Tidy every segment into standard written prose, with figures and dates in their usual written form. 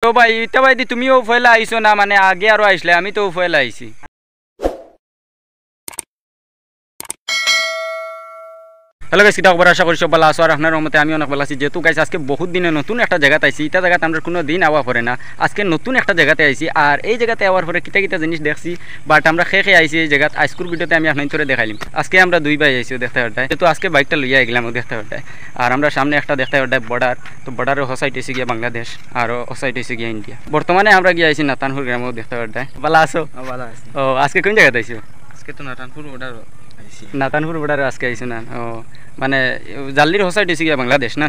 তো ভাই ইটা ভাই তুমিও ফয়লা আইছো না মানে আগে আরো আইসলে আমি তো ফয়লা আইছি হ্যালো গাইস কিটা খবর আশা করি সব ভালো আছো আর আপনার রহমতে আমি অনেক ভালো আছি যেহেতু গাইস আজকে বহুত দিনে নতুন একটা জায়গাতে আইছি এটা জায়গাতে আমরা কোনো দিন আওয়া পড়ে না আজকে নতুন একটা জায়গাতে আইছি আর এই জায়গাতে আওয়ার পরে কিটা কিটা জিনিস দেখছি বাট আমরা খেয়ে আইছি এই জায়গাত আজকের ভিডিওতে আমি আপনার তোরে দেখাইলাম আজকে আমরা দুই ভাই আইছি দেখতে পারতাই যেহেতু আজকে বাইকটা লইয়া গেলাম দেখতে পারতাই আর আমরা সামনে একটা দেখতে পারতাই বর্ডার তো বর্ডারের হোসাইট এসে গিয়া বাংলাদেশ আর হোসাইট এসে গিয়া ইন্ডিয়া বর্তমানে আমরা গিয়ে আইছি নাতানপুর গ্রামেও দেখতে পারতাই ভালো আছো ভালো আছি ও আজকে কোন জায়গাতে আইছো আজকে তো নাতানপুর বর্ডার আইছি নাতানপুর বর্ডারে আজকে আইছো না ও মানে জাল্লির হোসাইট এসে গিয়া বাংলাদেশ না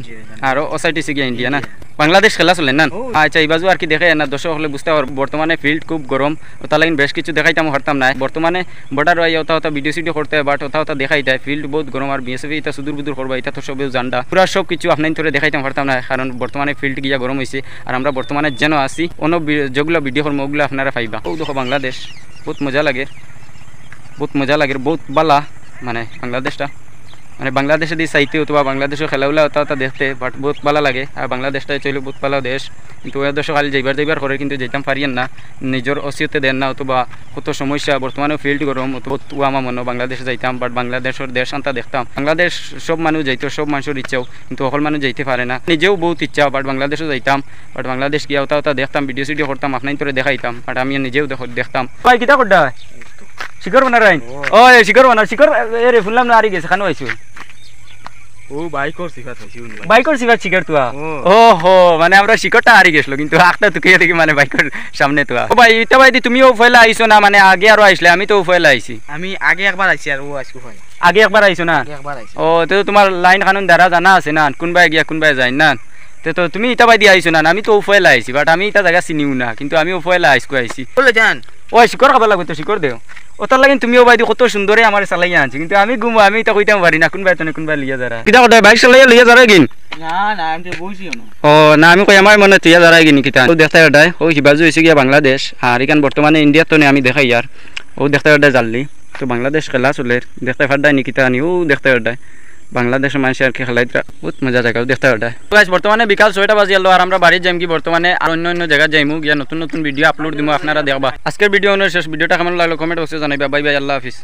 আর হোসাইট এসে গিয়া ইন্ডিয়া না বাংলাদেশ খেলা চলেন না আচ্ছা এই বাজু আর কি দেখে না দর্শক হলে বুঝতে পারবো বর্তমানে ফিল্ড খুব গরম ওটা লাগিন বেশ কিছু দেখাইতাম হারতাম না বর্তমানে বর্ডার ওটা ভিডিও সিডিও করতে বাট ওটা দেখাইতাম ফিল্ড বহুত গরম আর বিএসএফ এটা সুদূর বুদূর করবা এটা তো সবেও জানডা পুরা সব কিছু আপনার তোরে দেখাইতাম হারতাম না কারণ বর্তমানে ফিল্ড গিয়া গরম হয়েছে আর আমরা বর্তমানে যেন আসি অন্য যেগুলো ভিডিও করবো ওগুলো আপনারা পাইবা ও দেখো বাংলাদেশ বহুত মজা লাগে বহুত বালা মানে বাংলাদেশটা মানে বাংলাদেশে দিয়ে চাইতে অথবা বাংলাদেশের খেলাগুলা ওটা দেখতে বাট বহুত ভালো লাগে আর বাংলাদেশটাই চলে বহুত ভালো দেশ কিন্তু ওই দেশে খালি যাইবার করে কিন্তু যেতাম পারিয়েন না নিজের অসিয়তে দেন না অথবা কত সমস্যা বর্তমানে ফিল্ড গরম অথবা আমার মনে বাংলাদেশে যাইতাম বাট বাংলাদেশের দেশ আনতা দেখতাম বাংলাদেশ সব মানুষ যাইতো সব মানুষের ইচ্ছাও কিন্তু সকল মানুষ যাইতে পারে না নিজেও বহুত ইচ্ছা বাট বাংলাদেশও যাইতাম বাট বাংলাদেশ গিয়া ওটা দেখতাম ভিডিও সিডিও করতাম আপনার তোরে দেখাইতাম বাট আমি নিজেও দেখতাম ভাই কিতা করতে শিকর বানার রাইন ও শিকর বানার শিকর এ রে ফুললাম না আরি গেছে খানো আইছো ও বাইকর সিফাত হইছি বাইকর সিফাত শিকার তুয়া ও হো মানে আমরা শিকরটা হারি গেছলো কিন্তু একটা তুকে দেখি মানে বাইকর সামনে তুয়া ও ভাই ইটা ভাই তুমিও ফয়লা আইছো না মানে আগে আরো আইসলে আমি তো ফয়লা আইছি আমি আগে একবার আইছি আর ও আজকে হয় আগে একবার আইছো না আগে একবার আইছি ও তো তোমার লাইন কানুন দ্বারা জানা আছে না কোনবাই গিয়া কোনবাই যায় না তো তুমি ইটা ভাই দিয়ে আইছো না আমি তো ফয়লা আইছি বাট আমি এটা জায়গা চিনিও না কিন্তু আমি ফয়লা আইছি বলে যান ও শিকর খাবার লাগবে তো শিকর দেও ওটার লাগিন তুমিও বাইদি কত সুন্দরে আমার চালাইয়া আনছি কিন্তু আমি ঘুমো আমি এটা কইতাম পারি না কোনবাই তো কোনবাই লিয়া যারা কিতা কথা বাইক চালাইয়া লিয়া যারা গিন না না আমি তো বইছি না ও না আমি কই আমার মনে তুইয়া যারা গিনি কিতা ও দেখতে পারতাই ও হিবাজু হইছে গিয়া বাংলাদেশ আর এখান বর্তমানে ইন্ডিয়া তো আমি দেখাই আর ও দেখতে পারতাই জাল্লি তো বাংলাদেশ খেলা চলে দেখতে পারতাই নি কিতা নি ও দেখতে পারতাই বাংলাদেশের মানুষ আর কি খেলাইতে বহুত মজা জায়গা দেখতে পারতাই বর্তমানে বিকাল 6টা বাজে এলো আর আমরা বাড়ি যাইম কি বর্তমানে আর অন্য জায়গায় যাইমু গিয়া নতুন ভিডিও আপলোড দিমু আপনারা দেখবা আজকের ভিডিও শেষ ভিডিওটা কেমন লাগলো কমেন্ট বক্সে জানাইবা বাই বাই আল্লাহ হাফিজ।